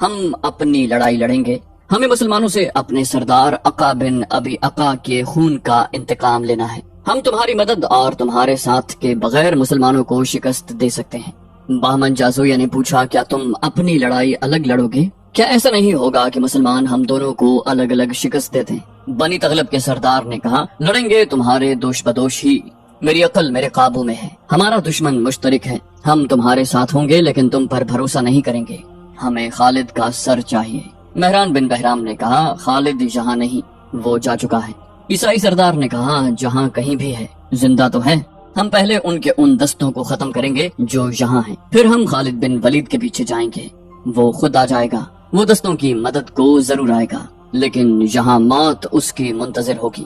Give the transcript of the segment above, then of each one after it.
ہم اپنی لڑائی لڑیں گے. ہمیں مسلمانوں سے اپنے سردار عقا بن ابی عقا کے خون کا انتقام لینا ہے. ہم تمہاری مدد اور تمہارے ساتھ کے بغیر مسلمانوں کو شکست دے سکتے ہیں. بہمن جازویہ نے پوچھا, کیا تم اپنی لڑائی الگ لڑو گے؟ کیا ایسا نہیں ہوگا کہ مسلمان ہم دونوں کو الگ الگ شکست دیتے ہیں؟ بنی تغلب کے سردار نے کہا, لڑیں گے تمہارے دوش بدوش ہی. میری عقل میرے قابو میں ہے. ہمارا دشمن مشترک ہے. ہم تمہارے ساتھ ہوں گے لیکن تم پر بھروسہ نہیں کریں گے. ہمیں خالد کا سر چاہیے. مہران بن بہرام نے کہا, خالد یہاں نہیں, وہ جا چکا ہے. عیسائی سردار نے کہا, جہاں کہیں بھی ہے زندہ تو ہے. ہم پہلے ان کے ان دستوں کو ختم کریں گے جو یہاں ہیں, پھر ہم خالد بن ولید کے پیچھے جائیں گے. وہ خود آ جائے گا. وہ دستوں کی مدد کو ضرور آئے گا, لیکن یہاں موت اس کی منتظر ہوگی.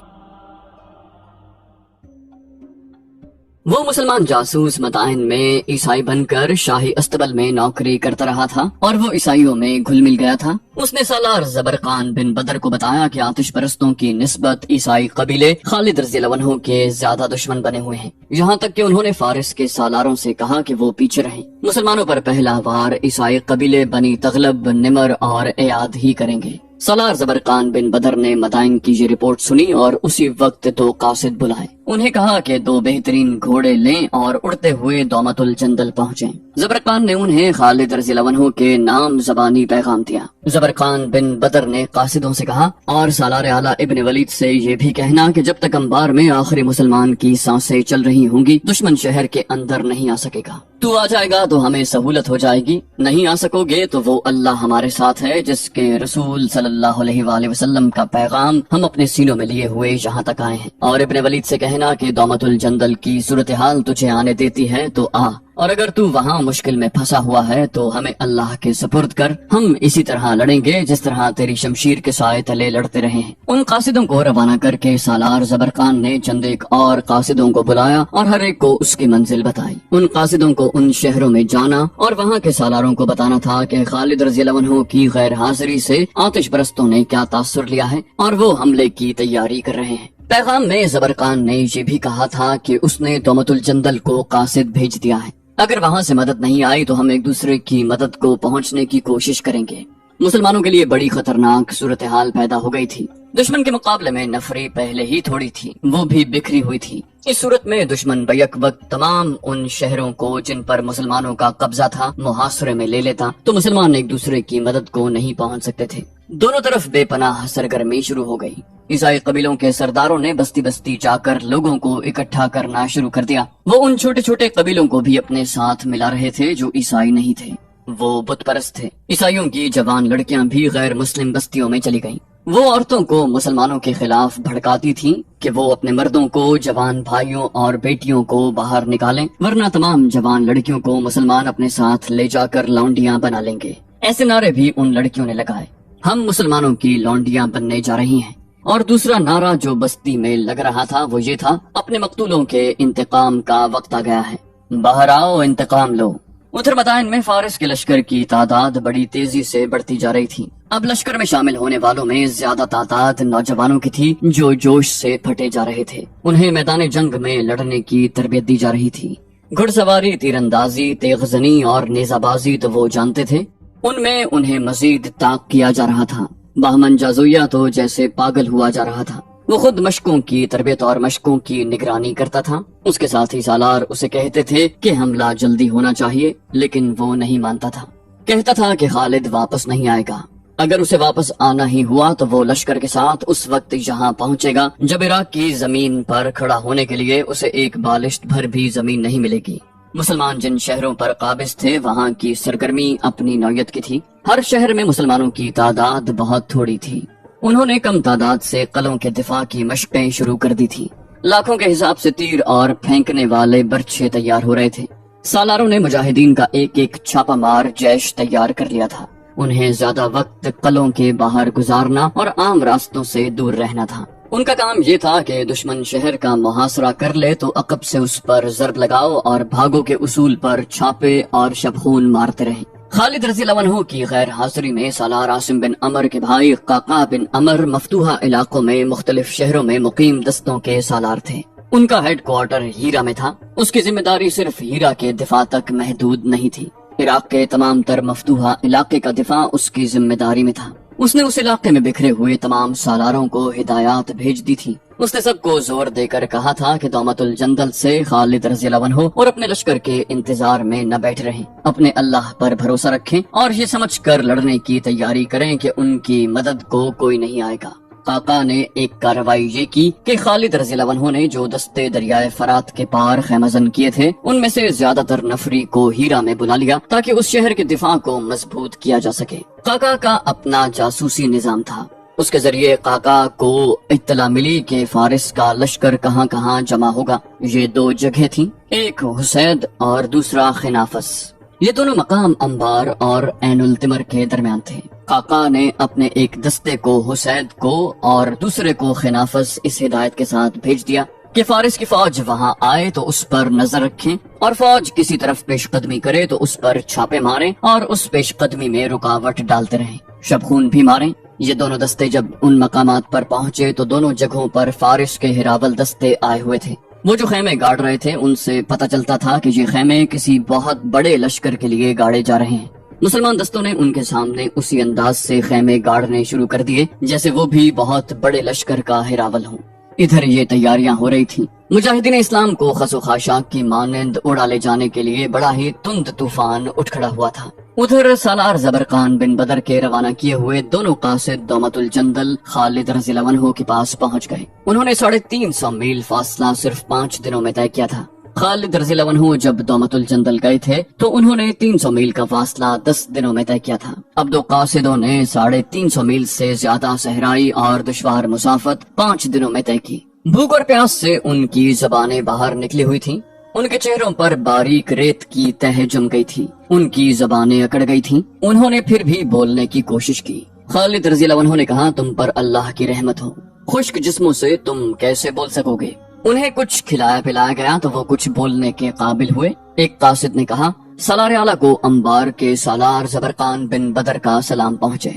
وہ مسلمان جاسوس مدائن میں عیسائی بن کر شاہی استبل میں نوکری کرتا رہا تھا اور وہ عیسائیوں میں گھل مل گیا تھا. اس نے سالار زبرقان بن بدر کو بتایا کہ آتش پرستوں کی نسبت عیسائی قبیلے خالد رضی اللہ عنہ کے زیادہ دشمن بنے ہوئے ہیں, یہاں تک کہ انہوں نے فارس کے سالاروں سے کہا کہ وہ پیچھے رہیں. مسلمانوں پر پہلا وار عیسائی قبیلے بنی تغلب, نمر اور ایاد ہی کریں گے. سالار زبرقان بن بدر نے مدائن کی یہ رپورٹ سنی اور اسی وقت 2 قاصد بلائے. انہیں کہا کہ 2 بہترین گھوڑے لیں اور اڑتے ہوئے دومت الجندل پہنچیں. زبرقان نے انہیں خالد رضی اللہ عنہ کے نام زبانی پیغام دیا. زبرقان بن بدر نے قاصدوں سے کہا, اور سالار اعلیٰ ابن ولید سے یہ بھی کہنا کہ جب تک انبار میں آخری مسلمان کی سانسیں چل رہی ہوں گی دشمن شہر کے اندر نہیں آ سکے گا. تو آ جائے گا تو ہمیں سہولت ہو جائے گی, نہیں آ سکو گے تو وہ اللہ ہمارے ساتھ ہے جس کے رسول صلی اللہ علیہ وآلہ وسلم کا پیغام ہم اپنے سینوں میں لیے ہوئے یہاں تک آئے ہیں. اور ابن ولید سے کہنا کہ دومت الجندل کی صورتحال تجھے آنے دیتی ہے تو آ, اور اگر تو وہاں مشکل میں پھنسا ہوا ہے تو ہمیں اللہ کے سپرد کر, ہم اسی طرح لڑیں گے جس طرح تیری شمشیر کے سائے تلے لڑتے رہے ہیں. ان قاصدوں کو روانہ کر کے سالار زبرقان نے چند ایک اور قاصدوں کو بلایا اور ہر ایک کو اس کی منزل بتائی. ان قاصدوں کو ان شہروں میں جانا اور وہاں کے سالاروں کو بتانا تھا کہ خالد رضی اللہ عنہ کی غیر حاضری سے آتش پرستوں نے کیا تاثر لیا ہے اور وہ حملے کی تیاری کر رہے ہیں. پیغام میں زبرقان نے یہ بھی کہا تھا کہ اس نے دومت الجندل کو قاصد بھیج دیا ہے. اگر وہاں سے مدد نہیں آئی تو ہم ایک دوسرے کی مدد کو پہنچنے کی کوشش کریں گے. مسلمانوں کے لیے بڑی خطرناک صورتحال پیدا ہو گئی تھی. دشمن کے مقابلے میں نفری پہلے ہی تھوڑی تھی, وہ بھی بکھری ہوئی تھی. اس صورت میں دشمن بیک وقت تمام ان شہروں کو جن پر مسلمانوں کا قبضہ تھا محاصرے میں لے لیتا تو مسلمان ایک دوسرے کی مدد کو نہیں پہنچ سکتے تھے. دونوں طرف بے پناہ سرگرمی شروع ہو گئی. عیسائی قبیلوں کے سرداروں نے بستی بستی جا کر لوگوں کو اکٹھا کرنا شروع کر دیا. وہ ان چھوٹے چھوٹے قبیلوں کو بھی اپنے ساتھ ملا رہے تھے جو عیسائی نہیں تھے, وہ بت پرست تھے. عیسائیوں کی جوان لڑکیاں بھی غیر مسلم بستیوں میں چلی گئیں. وہ عورتوں کو مسلمانوں کے خلاف بھڑکاتی تھیں کہ وہ اپنے مردوں کو, جوان بھائیوں اور بیٹیوں کو باہر نکالیں ورنہ تمام جوان لڑکیوں کو مسلمان اپنے ساتھ لے جا کر لونڈیاں بنا لیں گے. ایسے نعرے بھی ان لڑکیوں نے لگائے, ہم مسلمانوں کی لونڈیاں بننے جا رہی ہیں. اور دوسرا نعرہ جو بستی میں لگ رہا تھا وہ یہ تھا, اپنے مقتولوں کے انتقام کا وقت آ گیا ہے, باہر آؤ انتقام لو. ادھر مدائن میں فارس کے لشکر کی تعداد بڑی تیزی سے بڑھتی جا رہی تھی. اب لشکر میں شامل ہونے والوں میں زیادہ تعداد نوجوانوں کی تھی جو جوش سے پھٹے جا رہے تھے. انہیں میدان جنگ میں لڑنے کی تربیت دی جا رہی تھی. گھڑ سواری, تیر اندازی, تیغ زنی اور نیزہ بازی تو وہ جانتے تھے, ان میں انہیں مزید طاق کیا جا رہا تھا. بہمن جازویہ تو جیسے پاگل ہوا جا رہا تھا. وہ خود مشقوں کی تربیت اور مشقوں کی نگرانی کرتا تھا. اس کے ساتھ ہی سالار اسے کہتے تھے کہ حملہ جلدی ہونا چاہیے, لیکن وہ نہیں مانتا تھا. کہتا تھا کہ خالد واپس نہیں آئے گا. اگر اسے واپس آنا ہی ہوا تو وہ لشکر کے ساتھ اس وقت یہاں پہنچے گا جب عراق کی زمین پر کھڑا ہونے کے لیے اسے ایک بالشت بھر بھی زمین نہیں ملے گی. مسلمان جن شہروں پر قابض تھے وہاں کی سرگرمی اپنی نوعیت کی تھی. ہر شہر میں مسلمانوں کی تعداد بہت تھوڑی تھی. انہوں نے کم تعداد سے قلعوں کے دفاع کی مشقیں شروع کر دی تھی. لاکھوں کے حساب سے تیر اور پھینکنے والے برچھے تیار ہو رہے تھے. سالاروں نے مجاہدین کا ایک ایک چھاپا مار جیش تیار کر لیا تھا. انہیں زیادہ وقت قلعوں کے باہر گزارنا اور عام راستوں سے دور رہنا تھا. ان کا کام یہ تھا کہ دشمن شہر کا محاصرہ کر لے تو عقب سے اس پر ضرب لگاؤ اور بھاگو کے اصول پر چھاپے اور شبخون مارتے رہیں. خالد رضی اللہ عنہ کی غیر حاضری میں سالار عاصم بن عمر کے بھائی قعقاع بن عمر مفتوحہ علاقوں میں مختلف شہروں میں مقیم دستوں کے سالار تھے. ان کا ہیڈ کوارٹر ہیرا میں تھا. اس کی ذمہ داری صرف ہیرا کے دفاع تک محدود نہیں تھی. عراق کے تمام تر مفتوحہ علاقے کا دفاع اس کی ذمہ داری میں تھا۔ اس نے اس علاقے میں بکھرے ہوئے تمام سالاروں کو ہدایات بھیج دی تھی۔ اس نے سب کو زور دے کر کہا تھا کہ دومت الجندل سے خالد رضی اللہ عنہ اور اپنے لشکر کے انتظار میں نہ بیٹھ رہیں، اپنے اللہ پر بھروسہ رکھیں اور یہ سمجھ کر لڑنے کی تیاری کریں کہ ان کی مدد کو کوئی نہیں آئے گا۔ قعقاع نے ایک کارروائی یہ کی کہ خالد رضی اللہ عنہ نے جو دستے دریائے فرات کے پار خیمہ زن کیے تھے ان میں سے زیادہ تر نفری کو ہیرا میں بلا لیا تاکہ اس شہر کے دفاع کو مضبوط کیا جا سکے۔ قعقاع کا اپنا جاسوسی نظام تھا۔ اس کے ذریعے قعقاع کو اطلاع ملی کہ فارس کا لشکر کہاں کہاں جمع ہوگا۔ یہ دو جگہ تھیں، ایک حسید اور دوسرا خنافس۔ یہ دونوں مقام انبار اور عین التمر کے درمیان تھے۔ قعقاع نے اپنے ایک دستے کو حسید کو اور دوسرے کو خنافس اس ہدایت کے ساتھ بھیج دیا کہ فارس کی فوج وہاں آئے تو اس پر نظر رکھیں اور فوج کسی طرف پیش قدمی کرے تو اس پر چھاپے ماریں اور اس پیش قدمی میں رکاوٹ ڈالتے رہیں، شبخون بھی ماریں۔ یہ دونوں دستے جب ان مقامات پر پہنچے تو دونوں جگہوں پر فارس کے ہراول دستے آئے ہوئے تھے۔ وہ جو خیمے گاڑ رہے تھے ان سے پتہ چلتا تھا کہ یہ خیمے کسی بہت بڑے لشکر کے لیے گاڑے جا رہے ہیں۔ مسلمان دستوں نے ان کے سامنے اسی انداز سے خیمے گاڑنے شروع کر دیے جیسے وہ بھی بہت بڑے لشکر کا ہراول ہوں۔ ادھر یہ تیاریاں ہو رہی تھیں۔ مجاہدین اسلام کو خس و خاشاک کی مانند اڑا لے جانے کے لیے بڑا ہی تند طوفان اٹھ کھڑا ہوا تھا۔ ادھر سالار زبرقان بن بدر کے روانہ کیے ہوئے دونوں قاصد دومت الجندل خالد رضی اللہ عنہ کے پاس پہنچ گئے۔ انہوں نے 350 میل فاصلہ صرف 5 دنوں میں طے کیا تھا۔ خالد رضی اللہ عنہ جب دومت الجندل گئے تھے تو انہوں نے 300 میل کا فاصلہ 10 دنوں میں طے کیا تھا۔ اب دو قاصدوں نے 350 میل سے زیادہ صحرائی اور دشوار مسافت 5 دنوں میں طے کی۔ بھوک اور پیاس سے ان کی زبانیں باہر نکلی ہوئی تھیں، ان کے چہروں پر باریک ریت کی تہ جم گئی تھی، ان کی زبانیں اکڑ گئی تھیں۔ انہوں نے پھر بھی بولنے کی کوشش کی۔ خالد رضی اللہ عنہ نے کہا، تم پر اللہ کی رحمت ہو، خشک جسموں سے تم کیسے بول سکو گے؟ انہیں کچھ کھلایا پلایا گیا تو وہ کچھ بولنے کے قابل ہوئے۔ ایک قاصد نے کہا، سالار اعلیٰ کو انبار کے سالار زبرقان بن بدر کا سلام پہنچے۔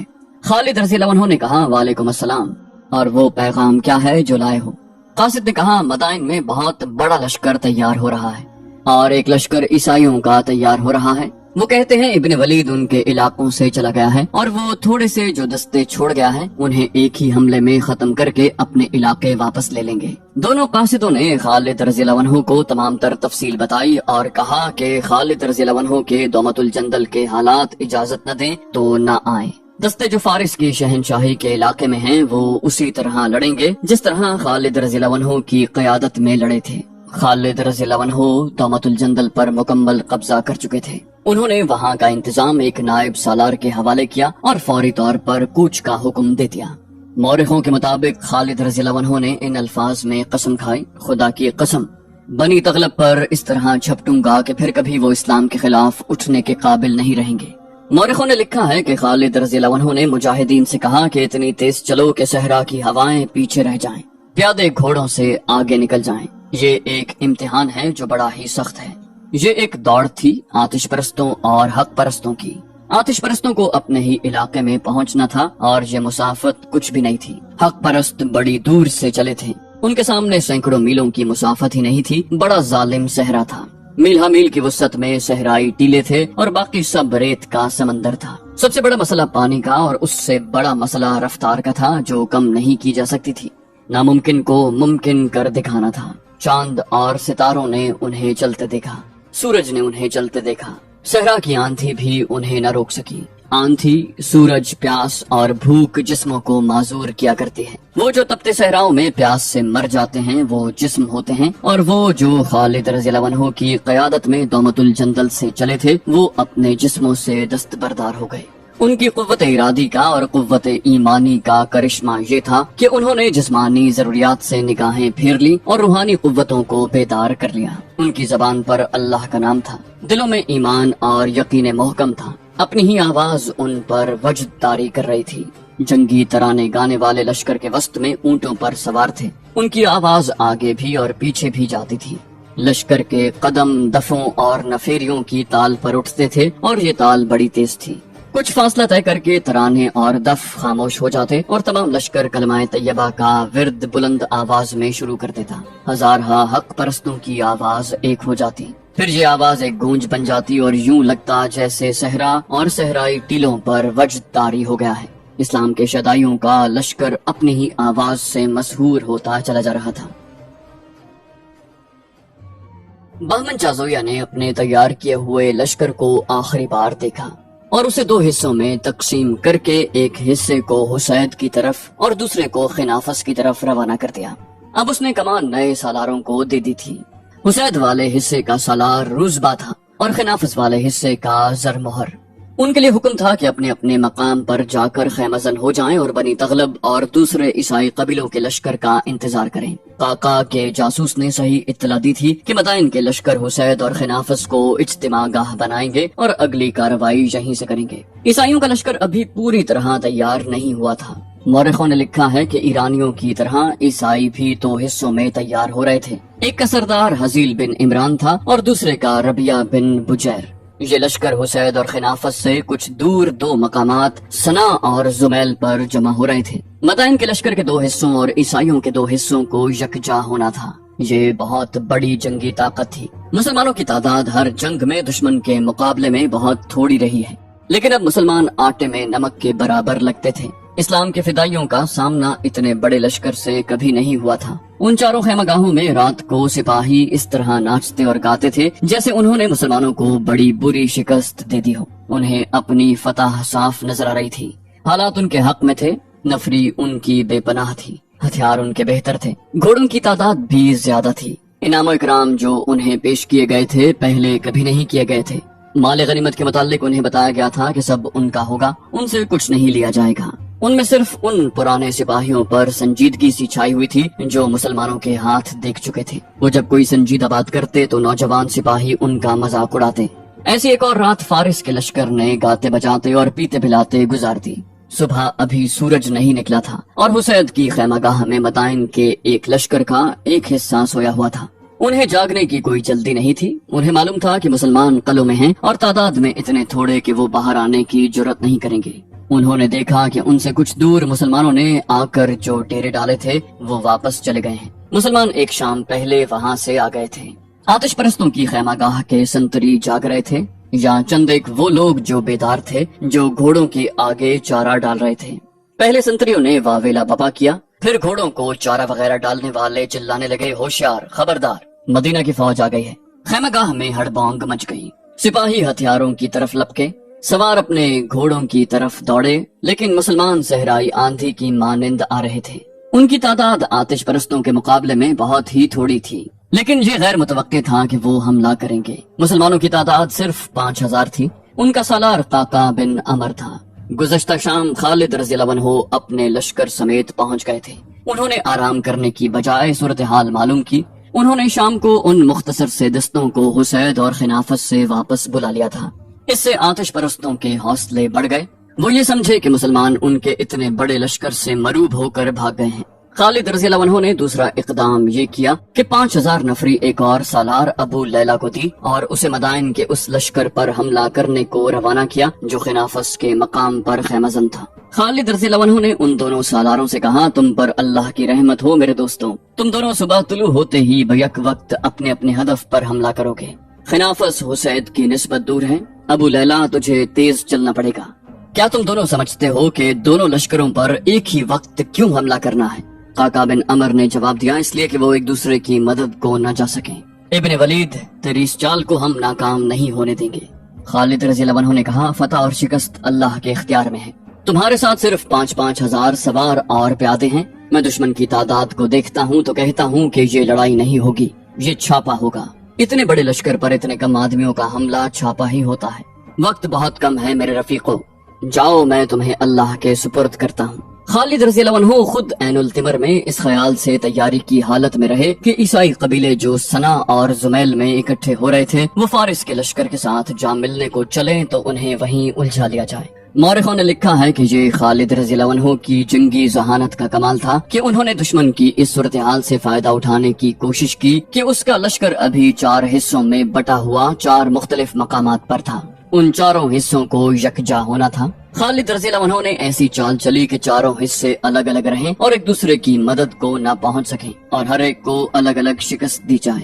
خالد رضی اللہ عنہ نے کہا، وعلیکم السلام، اور وہ پیغام کیا ہے جو لائے ہو؟ قاصد نے کہا، مدائن میں بہت بڑا لشکر تیار ہو رہا ہے اور ایک لشکر عیسائیوں کا تیار ہو رہا ہے۔ وہ کہتے ہیں ابن ولید ان کے علاقوں سے چلا گیا ہے اور وہ تھوڑے سے جو دستے چھوڑ گیا ہے انہیں ایک ہی حملے میں ختم کر کے اپنے علاقے واپس لے لیں گے۔ دونوں قاصدوں نے خالد رضی اللہ عنہ کو تمام تر تفصیل بتائی اور کہا کہ خالد رضی اللہ عنہ کے دومت الجندل کے حالات اجازت نہ دیں تو نہ آئیں۔ دستے جو فارس کی شہنشاہی کے علاقے میں ہیں وہ اسی طرح لڑیں گے جس طرح خالد رضی اللہ عنہ کی قیادت میں لڑے تھے۔ خالد رضی اللہ عنہ دومت الجندل پر مکمل قبضہ کر چکے تھے۔ انہوں نے وہاں کا انتظام ایک نائب سالار کے حوالے کیا اور فوری طور پر کوچ کا حکم دے دیا۔ مورخوں کے مطابق خالد رضی اللہ عنہ نے ان الفاظ میں قسم کھائی، خدا کی قسم، بنی تغلب پر اس طرح جھپٹوں گا کہ پھر کبھی وہ اسلام کے خلاف اٹھنے کے قابل نہیں رہیں گے۔ مورخوں نے لکھا ہے کہ خالد رضی اللہ عنہ نے مجاہدین سے کہا کہ اتنی تیز چلو کہ صحرا کی ہوائیں پیچھے رہ جائیں، پیادے گھوڑوں سے آگے نکل جائیں۔ یہ ایک امتحان ہے جو بڑا ہی سخت ہے۔ یہ ایک دوڑ تھی آتش پرستوں اور حق پرستوں کی۔ آتش پرستوں کو اپنے ہی علاقے میں پہنچنا تھا اور یہ مسافت کچھ بھی نہیں تھی۔ حق پرست بڑی دور سے چلے تھے، ان کے سامنے سینکڑوں میلوں کی مسافت ہی نہیں تھی، بڑا ظالم صحرا تھا۔ میل ہا میل کی وسعت میں صحرائی ٹیلے تھے اور باقی سب ریت کا سمندر تھا۔ سب سے بڑا مسئلہ پانی کا اور اس سے بڑا مسئلہ رفتار کا تھا جو کم نہیں کی جا سکتی تھی۔ ناممکن کو ممکن کر دکھانا تھا۔ چاند اور ستاروں نے انہیں چلتے دیکھا، سورج نے انہیں چلتے دیکھا، صحرا کی آندھی بھی انہیں نہ روک سکی۔ آندھی، سورج، پیاس اور بھوک جسموں کو معذور کیا کرتی ہے۔ وہ جو تپتے صحراؤں میں پیاس سے مر جاتے ہیں وہ جسم ہوتے ہیں، اور وہ جو خالد رضی اللہ عنہ کی قیادت میں دومت الجندل سے چلے تھے وہ اپنے جسموں سے دستبردار ہو گئے۔ ان کی قوت ارادی کا اور قوت ایمانی کا کرشمہ یہ تھا کہ انہوں نے جسمانی ضروریات سے نگاہیں پھیر لی اور روحانی قوتوں کو بیدار کر لیا۔ ان کی زبان پر اللہ کا نام تھا، دلوں میں ایمان اور یقین محکم تھا۔ اپنی ہی آواز ان پر وجد طاری کر رہی تھی۔ جنگی ترانے گانے والے لشکر کے وسط میں اونٹوں پر سوار تھے، ان کی آواز آگے بھی اور پیچھے بھی جاتی تھی۔ لشکر کے قدم دفوں اور نفیریوں کی تال پر اٹھتے تھے اور یہ تال بڑی تیز تھی۔ کچھ فاصلہ طے کر کے ترانے اور دف خاموش ہو جاتے اور تمام لشکر کلمہ طیبہ کا ورد بلند آواز میں شروع کر دیتا۔ ہزارہا حق پرستوں کی آواز ایک ہو جاتی۔ پھر یہ آواز ایک گونج بن جاتی اور یوں لگتا جیسے صحرا اور صحرائی ٹیلوں پر وجد طاری ہو گیا ہے۔ اسلام کے شدائیوں کا لشکر اپنی ہی آواز سے مسحور ہوتا چلا جا رہا تھا۔ بہمن چازویا نے اپنے تیار کیے ہوئے لشکر کو آخری بار دیکھا اور اسے دو حصوں میں تقسیم کر کے ایک حصے کو حسید کی طرف اور دوسرے کو خنافس کی طرف روانہ کر دیا۔ اب اس نے کمان نئے سالاروں کو دے دی تھی۔ حسید والے حصے کا سالار روزبا تھا اور خنافس والے حصے کا زرمہر۔ ان کے لیے حکم تھا کہ اپنے اپنے مقام پر جا کر خیمہ زن ہو جائیں اور بنی تغلب اور دوسرے عیسائی قبیلوں کے لشکر کا انتظار کریں۔ قعقاع کے جاسوس نے صحیح اطلاع دی تھی کہ مدائن کے لشکر حسید اور خنافس کو اجتماع گاہ بنائیں گے اور اگلی کارروائی یہیں سے کریں گے۔ عیسائیوں کا لشکر ابھی پوری طرح تیار نہیں ہوا تھا۔ مورخوں نے لکھا ہے کہ ایرانیوں کی طرح عیسائی بھی دو حصوں میں تیار ہو رہے تھے۔ ایک کا سردار حزیل بن عمران تھا اور دوسرے کا ربیہ بن بجیر۔ یہ لشکر حسید اور خنافس سے کچھ دور دو مقامات سنا اور زمیل پر جمع ہو رہے تھے۔ مدائن کے لشکر کے دو حصوں اور عیسائیوں کے دو حصوں کو یکجا ہونا تھا۔ یہ بہت بڑی جنگی طاقت تھی۔ مسلمانوں کی تعداد ہر جنگ میں دشمن کے مقابلے میں بہت تھوڑی رہی ہے، لیکن اب مسلمان آٹے میں نمک کے برابر لگتے تھے۔ اسلام کے فدائیوں کا سامنا اتنے بڑے لشکر سے کبھی نہیں ہوا تھا۔ ان چاروں خیمہ گاہوں میں رات کو سپاہی اس طرح ناچتے اور گاتے تھے جیسے انہوں نے مسلمانوں کو بڑی بری شکست دے دی ہو۔ انہیں اپنی فتح صاف نظر آ رہی تھی۔ حالات ان کے حق میں تھے، نفری ان کی بے پناہ تھی، ہتھیار ان کے بہتر تھے، گھوڑوں کی تعداد بھی زیادہ تھی۔ انعام و اکرام جو انہیں پیش کیے گئے تھے پہلے کبھی نہیں کیے گئے تھے۔ مال غنیمت کے متعلق انہیں بتایا گیا تھا کہ سب ان کا ہوگا، ان سے کچھ نہیں لیا جائے گا۔ ان میں صرف ان پرانے سپاہیوں پر سنجیدگی سی چھائی ہوئی تھی جو مسلمانوں کے ہاتھ دیکھ چکے تھے۔ وہ جب کوئی سنجیدہ بات کرتے تو نوجوان سپاہی ان کا مذاق اڑاتے۔ ایسی ایک اور رات فارس کے لشکر نے گاتے بجاتے اور پیتے پلاتے گزار دی۔ صبح ابھی سورج نہیں نکلا تھا اور حسید کی خیمہ گاہ میں مدائن کے ایک لشکر کا ایک حصہ سویا ہوا تھا۔ انہیں جاگنے کی کوئی جلدی نہیں تھی۔ انہیں معلوم تھا کہ مسلمان قلعوں میں ہیں اور تعداد میں اتنے تھوڑے کہ وہ باہر آنے کی جرات نہیں کریں گے۔ انہوں نے دیکھا کہ ان سے کچھ دور مسلمانوں نے آ کر جو ڈیرے ڈالے تھے وہ واپس چلے گئے ہیں۔ مسلمان ایک شام پہلے وہاں سے آ گئے تھے۔ آتش پرستوں کی خیمہ گاہ کے سنتری جاگ رہے تھے یا چند ایک وہ لوگ جو بیدار تھے جو گھوڑوں کے آگے چارہ ڈال رہے تھے۔ پہلے سنتریوں نے واویلا بپا کیا، پھر گھوڑوں کو چارہ وغیرہ ڈالنے والے چلانے لگے، ہوشیار، خبردار، مدینہ کی فوج آ گئی ہے۔ خیمہ گاہ میں ہڑبونگ مچ گئی۔ سپاہی ہتھیاروں کی طرف لپکے، سوار اپنے گھوڑوں کی طرف دوڑے، لیکن مسلمان صحرائی آندھی کی مانند آ رہے تھے۔ ان کی تعداد آتش پرستوں کے مقابلے میں بہت ہی تھوڑی تھی، لیکن یہ غیر متوقع تھا کہ وہ حملہ کریں گے۔ مسلمانوں کی تعداد صرف 5000 تھی۔ ان کا سالار قعقاع بن عمر تھا۔ گزشتہ شام خالد رضی اللہ عنہ اپنے لشکر سمیت پہنچ گئے تھے۔ انہوں نے آرام کرنے کی بجائے صورتحال معلوم کی۔ انہوں نے شام کو ان مختصر سے دستوں کو حسید اور خنافس سے واپس بلا لیا تھا۔ اس سے آتش پرستوں کے حوصلے بڑھ گئے۔ وہ یہ سمجھے کہ مسلمان ان کے اتنے بڑے لشکر سے مروب ہو کر بھاگ گئے ہیں۔ خالد رضی اللہ عنہ نے دوسرا اقدام یہ کیا کہ 5000 نفری ایک اور سالار ابو لیلہ کو دی اور اسے مدائن کے اس لشکر پر حملہ کرنے کو روانہ کیا جو خنافس کے مقام پر خیمہ زن تھا۔ خالد رضی اللہ عنہ نے ان دونوں سالاروں سے کہا، تم پر اللہ کی رحمت ہو میرے دوستوں، تم دونوں صبح طلوع ہوتے ہی بیک وقت اپنے اپنے ہدف پر حملہ کرو گے۔ خنافس حسید کی نسبت دور ہے، ابو لیلہ تجھے تیز چلنا پڑے گا۔ کیا تم دونوں سمجھتے ہو کہ دونوں لشکروں پر ایک ہی وقت کیوں حملہ کرنا ہے؟ قعقاع بن عمر نے جواب دیا، اس لیے کہ وہ ایک دوسرے کی مدد کو نہ جا سکیں۔ ابن ولید، تیری اس چال کو ہم ناکام نہیں ہونے دیں گے۔ خالد رضی اللہ عنہ نے کہا، فتح اور شکست اللہ کے اختیار میں ہے۔ تمہارے ساتھ صرف 5,000 سوار اور پیادے ہیں۔ میں دشمن کی تعداد کو دیکھتا ہوں تو کہتا ہوں کہ یہ لڑائی نہیں ہوگی، یہ چھاپا ہوگا۔ اتنے بڑے لشکر پر اتنے کم آدمیوں کا حملہ چھاپا ہی ہوتا ہے۔ وقت بہت کم ہے میرے رفیقو، جاؤ میں تمہیں اللہ کے سپرد کرتا ہوں۔ خالد رضی اللہ عنہ خود عین التمر میں اس خیال سے تیاری کی حالت میں رہے کہ عیسائی قبیلے جو سنا اور زمیل میں اکٹھے ہو رہے تھے وہ فارس کے لشکر کے ساتھ جا ملنے کو چلیں تو انہیں وہیں الجھا لیا جائے۔ مورخوں نے لکھا ہے کہ یہ خالد رضی اللہ عنہ کی جنگی ذہانت کا کمال تھا کہ انہوں نے دشمن کی اس صورتحال سے فائدہ اٹھانے کی کوشش کی کہ اس کا لشکر ابھی 4 حصوں میں بٹا ہوا 4 مختلف مقامات پر تھا۔ ان چاروں حصوں کو یکجا ہونا تھا۔ خالد رضی اللہ عنہ نے ایسی چال چلی کہ چاروں حصے الگ الگ رہیں اور ایک دوسرے کی مدد کو نہ پہنچ سکیں اور ہر ایک کو الگ الگ شکست دی جائے۔